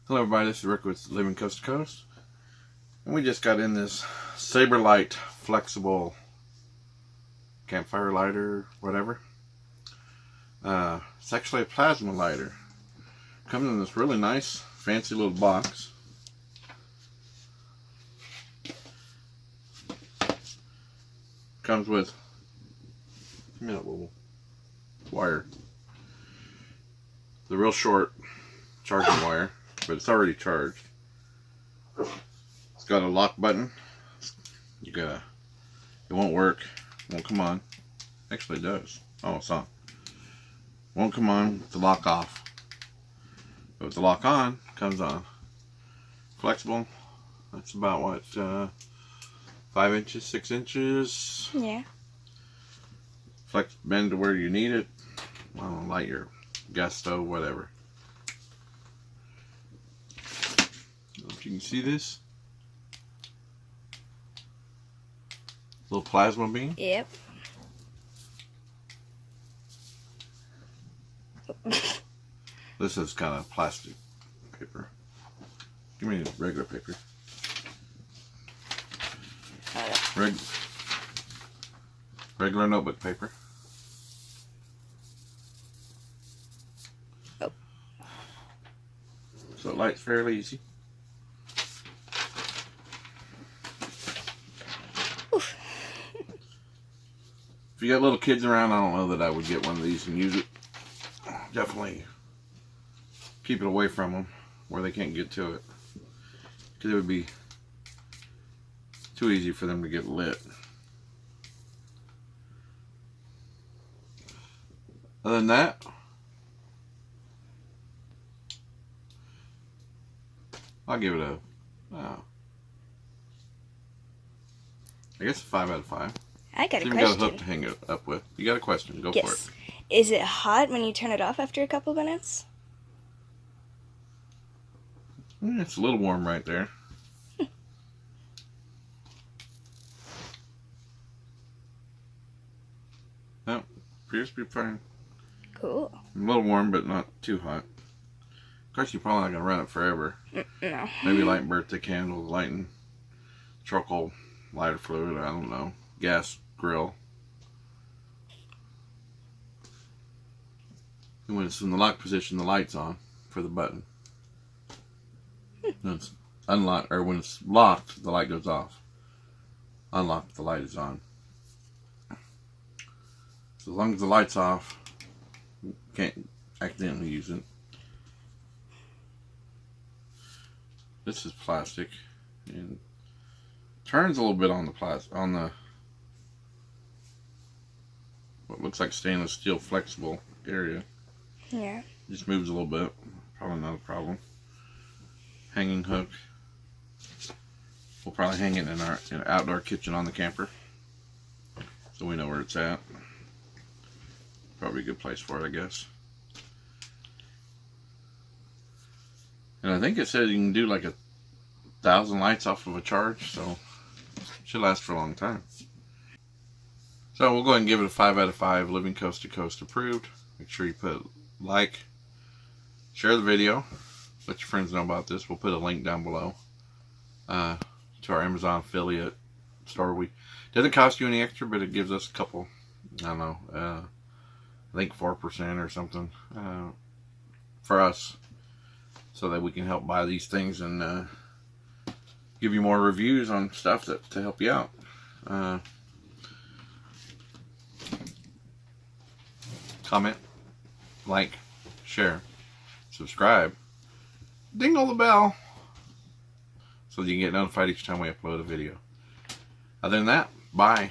Hello everybody, this is Rick with Living Coast to Coast. And we just got in this Saberlight flexible campfire lighter, whatever. It's actually a plasma lighter. Comes in this really nice, fancy little box. Comes with a little wire. The real short charging wire, but it's already charged. It's got a lock button. It won't work. It won't come on. Actually it does. Oh, it's on. Won't come on with the lock off. But with the lock on, it comes on. Flexible. That's about what, 5 inches, 6 inches? Yeah. Flex, bend to where you need it. I don't know, light your gas stove, whatever. If you can see this little plasma beam. Yep. This is kind of plastic paper. Give me regular paper. Regular notebook paper. Oh. So it lights fairly easy. Oof. If you got little kids around, I don't know that I would get one of these and use it. Definitely keep it away from them where they can't get to it, because it would be too easy for them to get lit. Other than that, I'll give it a, I guess a 5 out of 5. I got a Even question. got a hook to hang it up with. You got a question? Go for it. Is it hot when you turn it off after a couple minutes? It's a little warm right there. No, appears to be fine. Cool. A little warm, but not too hot. Of course, you're probably not going to run it forever. No. Maybe lighting birthday candles, lighting charcoal lighter fluid, I don't know. Gas grill. And when it's in the lock position, the light's on for the button. When it's unlocked, or when it's locked, the light goes off. Unlocked, the light is on. So as long as the light's off, you can't accidentally use it. This is plastic, and turns a little bit on the what looks like stainless steel flexible area. Yeah. Just moves a little bit. Probably not a problem. Hanging hook. We'll probably hang it in our outdoor kitchen on the camper, so we know where it's at. Probably a good place for it, I guess. And I think it says you can do like 1,000 lights off of a charge, so it should last for a long time. So we'll go ahead and give it a 5 out of 5. Living Coast to Coast approved. Make sure you put like, share the video, let your friends know about this. We'll put a link down below to our Amazon affiliate store. Doesn't cost you any extra, but it gives us a couple, I don't know, I think 4% or something for us, so that we can help buy these things and give you more reviews on stuff to help you out. Comment, like, share, subscribe, dingle the bell, so that you can get notified each time we upload a video. Other than that, bye.